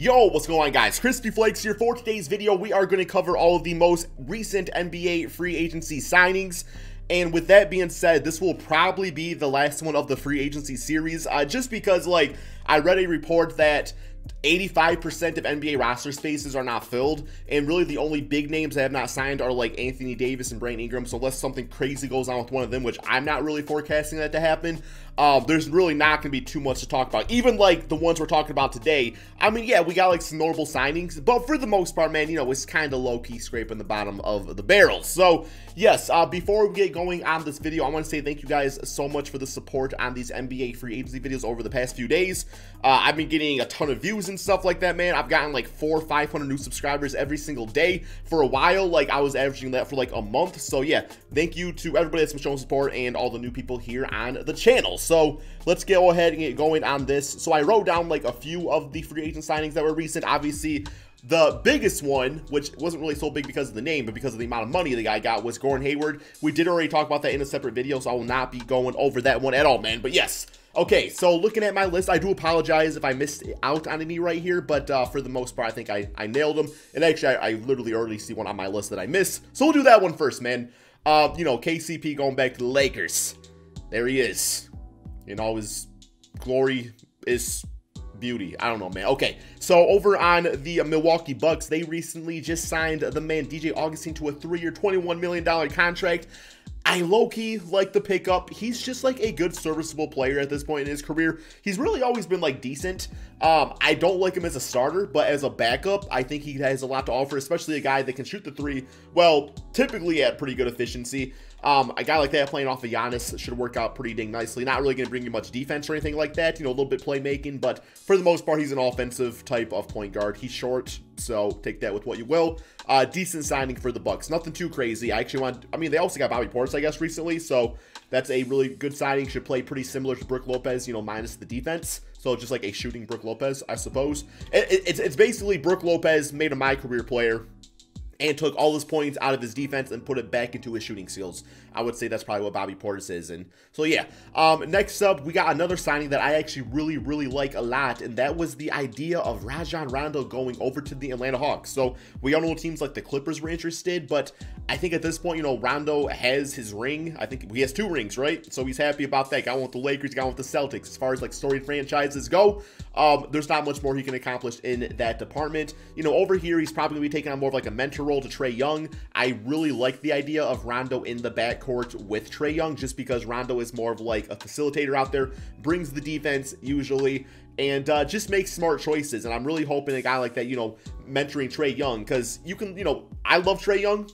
Yo, what's going on, guys? Crispy Flakes here. For today's video, we are going to cover all of the most recent NBA free agency signings. And with that being said, this will probably be the last one of the free agency series, just because, like, I read a report that 85% of NBA roster spaces are not filled, and really the only big names that have not signed are like Anthony Davis and Brandon Ingram. So unless something crazy goes on with one of them, which I'm not really forecasting that to happen, there's really not going to be too much to talk about. Even like the ones we're talking about today, I mean, yeah, we got like some notable signings, but for the most part, man, you know, it's kind of low-key scraping the bottom of the barrel. So yes, before we get going on this video, I want to say thank you guys so much for the support on these NBA free agency videos over the past few days. I've been getting a ton of views and stuff like that, man. I've gotten like 400 or 500 new subscribers every single day. For a while, like, I was averaging that for like a month. So yeah, thank you to everybody that's been showing support and all the new people here on the channel. So let's go ahead and get going on this. So I wrote down like a few of the free agent signings that were recent. Obviously, the biggest one, which wasn't really so big because of the name, but because of the amount of money the guy got, was Gordon Hayward. We did already talk about that in a separate video, so I will not be going over that one at all, man. But yes. Okay, so looking at my list, I do apologize if I missed out on any right here, but for the most part, I think I nailed them. And actually, I literally already see one on my list that I missed. So we'll do that one first, man. You know, KCP going back to the Lakers. There he is. In all his glory is beauty. I don't know, man. Okay, so over on the Milwaukee Bucks, they recently just signed the man DJ Augustin to a 3-year, $21 million contract. I low-key like the pickup. He's just like a good serviceable player at this point in his career. He's really always been like decent. I don't like him as a starter, but as a backup, I think he has a lot to offer, especially a guy that can shoot the three, well, typically at pretty good efficiency. A guy like that playing off of Giannis should work out pretty dang nicely. Not really going to bring you much defense or anything like that, you know, a little bit playmaking, but for the most part, he's an offensive type of point guard. He's short, so take that with what you will. Decent signing for the Bucks. Nothing too crazy. I mean, they also got Bobby Portis, I guess, recently, so that's a really good signing. Should play pretty similar to Brook Lopez, you know, minus the defense. So just like a shooting Brook Lopez, I suppose. It's basically Brook Lopez made a my career player and took all his points out of his defense and put it back into his shooting skills. I would say that's probably what Bobby Portis is. And so, yeah. Next up, we got another signing that I actually really like a lot, and that was the idea of Rajon Rondo going over to the Atlanta Hawks. So we all know teams like the Clippers were interested, but I think at this point, you know, Rondo has his ring. I think he has 2 rings, right? So he's happy about that. Got one with the Lakers, got one with the Celtics. As far as like storied franchises go, there's not much more he can accomplish in that department. You know, over here, he's probably going to be taking on more of like a mentor role to Trae Young. I really like the idea of Rondo in the backcourt with Trae Young, just because Rondo is more of like a facilitator out there, brings the defense usually, and just makes smart choices. And I'm really hoping a guy like that, you know, mentoring Trae Young, because you can, you know, I love Trae Young,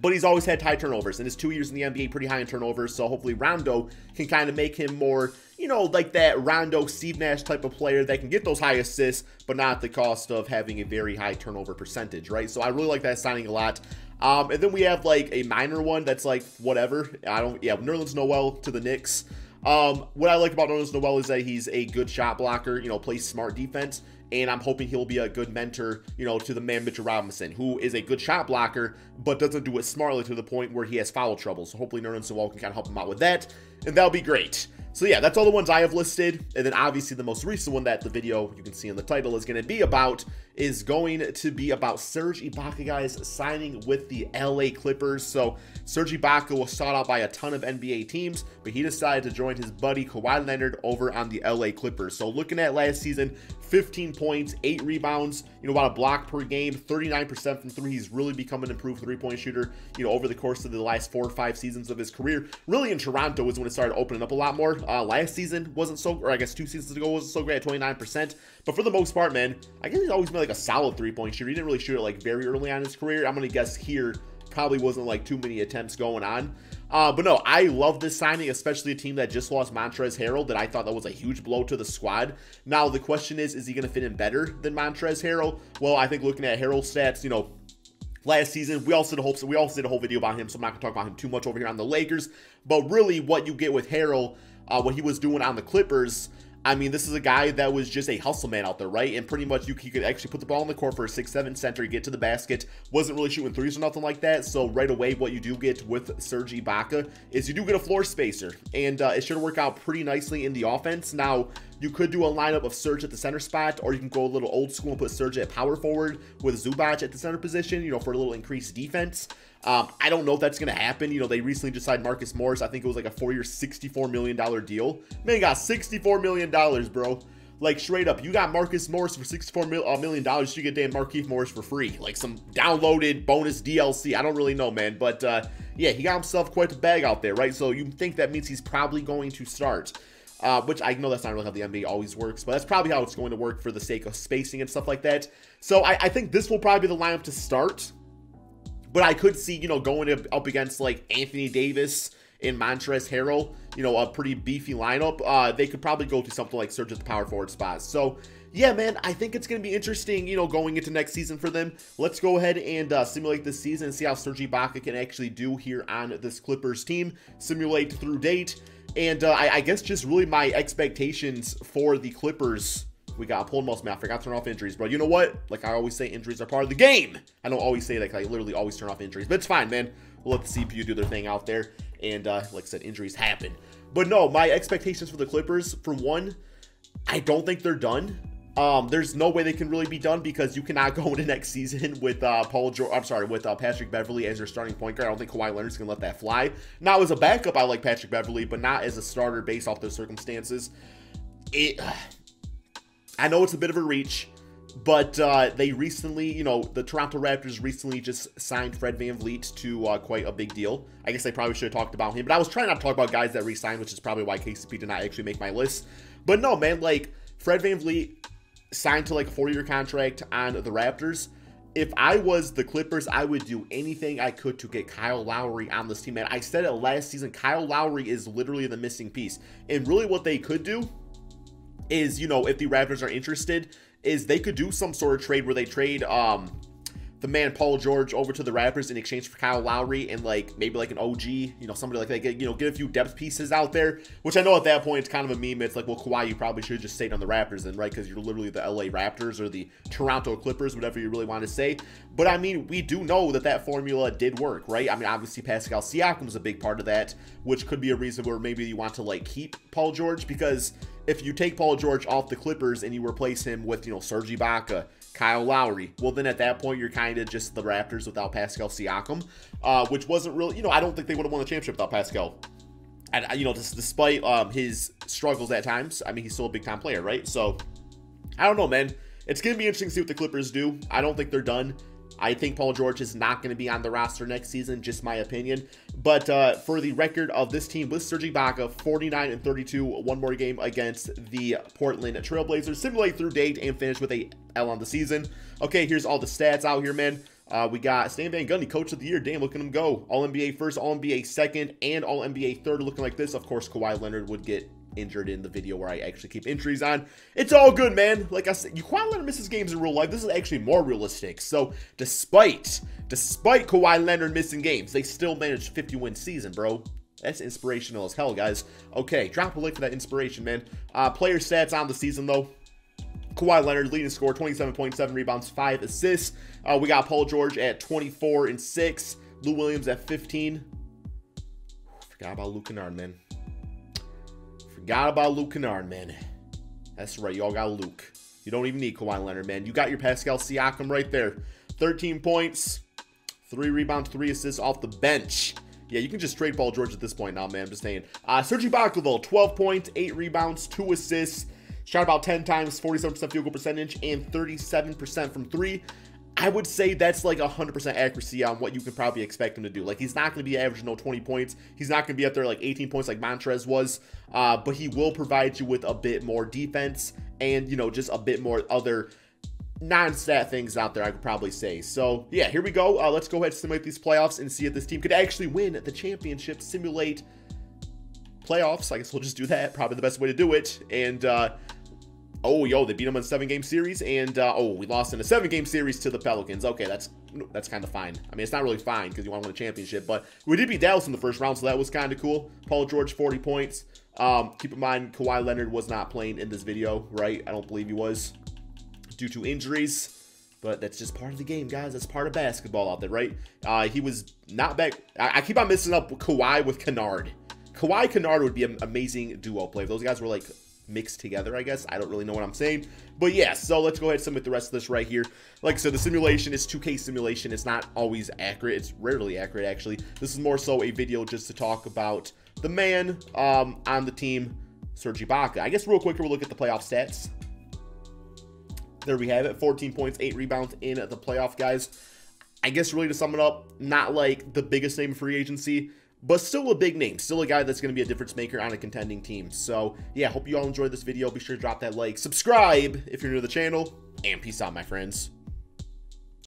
but he's always had high turnovers, and his 2 years in the NBA pretty high in turnovers. So hopefully Rondo can kind of make him more, you know, like that Rondo, Steve Nash type of player that can get those high assists, but not at the cost of having a very high turnover percentage, right? So I really like that signing a lot. And then we have like a minor one that's like whatever. Nerlens Noel to the Knicks. What I like about Nerlens Noel is that he's a good shot blocker, you know, plays smart defense. And I'm hoping he'll be a good mentor, you know, to the man Mitchell Robinson, who is a good shot blocker, but doesn't do it smartly to the point where he has foul trouble. So hopefully Nerlens Noel can kind of help him out with that, and that'll be great. So yeah, that's all the ones I have listed. And then obviously the most recent one that the video you can see in the title is going to be about Serge Ibaka, guys, signing with the LA Clippers. So Serge Ibaka was sought out by a ton of NBA teams, but he decided to join his buddy Kawhi Leonard over on the LA Clippers. So looking at last season, 15 points, 8 rebounds, you know, about a block per game, 39% from 3. He's really become an improved 3-point shooter, you know, over the course of the last 4 or 5 seasons of his career. Really in Toronto was when it started opening up a lot more. Last season wasn't so, or I guess 2 seasons ago wasn't so great at 29%. But for the most part, man, I guess he's always been like a solid 3-point shooter. He didn't really shoot it like very early on in his career. I'm going to guess here probably wasn't like too many attempts going on. But no, I love this signing, especially a team that just lost Montrezl Harrell, that I thought that was a huge blow to the squad. Now, the question is he going to fit in better than Montrezl Harrell? Well, I think looking at Harrell's stats, you know, last season, we also did a whole video about him, so I'm not going to talk about him too much over here on the Lakers. But really, what you get with Harrell, what he was doing on the Clippers, I mean, this is a guy that was just a hustle man out there, right? And pretty much he could actually put the ball on the court for a 6'7" center, get to the basket, wasn't really shooting threes or nothing like that. So right away, what you do get with Serge Ibaka is you do get a floor spacer, and it should work out pretty nicely in the offense. Now, You could do a lineup of Serge at the center spot, or you can go a little old school and put Serge at power forward with Zubac at the center position, you know, for a little increased defense. I don't know if that's going to happen. You know, they recently just signed Marcus Morris. I think it was like a 4-year, $64 million deal. Man, got $64 million, bro. Like, straight up, you got Marcus Morris for $64 million. You should get damn Markieff Morris for free. Like, some downloaded bonus DLC. I don't really know, man. But, yeah, he got himself quite a bag out there, right? So you think that means he's probably going to start. Which I know that's not really how the NBA always works, but that's probably how it's going to work for the sake of spacing and stuff like that. So I think this will probably be the lineup to start. But I could see, you know, going up against, like, Anthony Davis and Montrezl Harrell, you know, a pretty beefy lineup. They could probably go to something like Serge at the power forward spot. So, yeah, man, I think it's going to be interesting, you know, going into next season for them. Let's go ahead and simulate this season and see how Serge Ibaka can actually do here on this Clippers team. Simulate through date. And I guess just really my expectations for the Clippers. We got pulled most, man. I forgot to turn off injuries, bro. You know what? Like I always say, injuries are part of the game. I don't always say that, I literally always turn off injuries. But it's fine, man. We'll let the CPU do their thing out there. And like I said, injuries happen. But no, my expectations for the Clippers, for one, I don't think they're done. There's no way they can really be done because you cannot go into next season with Patrick Beverley as your starting point guard. I don't think Kawhi Leonard's gonna let that fly. Now, as a backup, I like Patrick Beverley, but not as a starter based off those circumstances. I know it's a bit of a reach, but they recently, you know, the Toronto Raptors recently just signed Fred VanVleet to quite a big deal. I guess they probably should have talked about him, but I was trying not to talk about guys that re-signed, which is probably why KCP did not actually make my list. But no, man, like, Fred VanVleet signed to like a 4-year contract on the Raptors. If I was the Clippers, I would do anything I could to get Kyle Lowry on this team, man. I said it last season, Kyle Lowry is literally the missing piece. And really what they could do is, you know, if the Raptors are interested, is they could do some sort of trade where they trade the man Paul George over to the Raptors in exchange for Kyle Lowry and like maybe like an OG, you know, somebody like that, get a few depth pieces out there, which I know at that point it's kind of a meme. It's like, well, Kawhi, you probably should have just stayed on the Raptors then, right? Because you're literally the LA Raptors or the Toronto Clippers, whatever you really want to say. But I mean, we do know that that formula did work, right? I mean, obviously Pascal Siakam was a big part of that, which could be a reason where maybe you want to like keep Paul George, because if you take Paul George off the Clippers and you replace him with, you know, Serge Ibaka, Kyle Lowry, well, then at that point, you're kind of just the Raptors without Pascal Siakam, which wasn't really, you know, I don't think they would have won the championship without Pascal. And, you know, despite his struggles at times, I mean, he's still a big-time player, right? So, I don't know, man. It's going to be interesting to see what the Clippers do. I don't think they're done. I think Paul George is not going to be on the roster next season, just my opinion. But for the record of this team with Serge Ibaka, 49-32, one more game against the Portland Trailblazers. Simulate through date and finish with a L on the season. Okay, here's all the stats out here, man. We got Stan Van Gundy, Coach of the Year. Damn, look at him go. All-NBA first, All-NBA second, and All-NBA third, looking like this. Of course, Kawhi Leonard would get injured in the video where I actually keep entries on. It's all good, man. Like I said, Kawhi Leonard misses games in real life. This is actually more realistic. So despite Kawhi Leonard missing games, they still managed a 50-win season, bro. That's inspirational as hell, guys. Okay, drop a link for that inspiration, man. Player stats on the season, though. Kawhi Leonard, leading scorer, 27.7 rebounds, 5 assists. We got Paul George at 24 and 6. Lou Williams at 15. Forgot about Luke Kennard, man. Forgot about Luke Kennard, man. That's right, y'all got Luke. You don't even need Kawhi Leonard, man. You got your Pascal Siakam right there. 13 points, 3 rebounds, 3 assists off the bench. Yeah, you can just trade Paul George at this point now, man. I'm just saying. Serge Ibaka, though, 12 points, 8 rebounds, 2 assists. Shot about 10 times, 47% field goal percentage, and 37% from 3. I would say that's like 100% accuracy on what you can probably expect him to do. Like, he's not going to be averaging no 20 points. He's not going to be up there like 18 points like Montrezl was. But he will provide you with a bit more defense and, you know, just a bit more other non-stat things out there, I could probably say. So, yeah, here we go. Let's go ahead and simulate these playoffs and see if this team could actually win the championship. Simulate playoffs. I guess we'll just do that. Probably the best way to do it. And, oh, yo, they beat them in a 7-game series, and, oh, we lost in a 7-game series to the Pelicans. Okay, that's kind of fine. I mean, it's not really fine because you want to win a championship, but we did beat Dallas in the first round, so that was kind of cool. Paul George, 40 points. Keep in mind, Kawhi Leonard was not playing in this video, right? I don't believe he was due to injuries, but that's just part of the game, guys. That's part of basketball out there, right? He was not back. I keep on messing up Kawhi with Kennard. Kawhi Kennard would be an amazing duo play. If those guys were, like, mixed together, I guess. I don't really know what I'm saying. But yeah, so let's go ahead and submit the rest of this right here. Like I said, the simulation is 2K simulation. It's not always accurate. It's rarely accurate, actually. This is more so a video just to talk about the man on the team, Serge Ibaka. I guess real quick, we'll look at the playoff stats. There we have it, 14 points, 8 rebounds in the playoff, guys. I guess really to sum it up, not like the biggest name free agency, but still a big name. Still a guy that's going to be a difference maker on a contending team. So, yeah, hope you all enjoyed this video. Be sure to drop that like, subscribe if you're new to the channel, and peace out, my friends.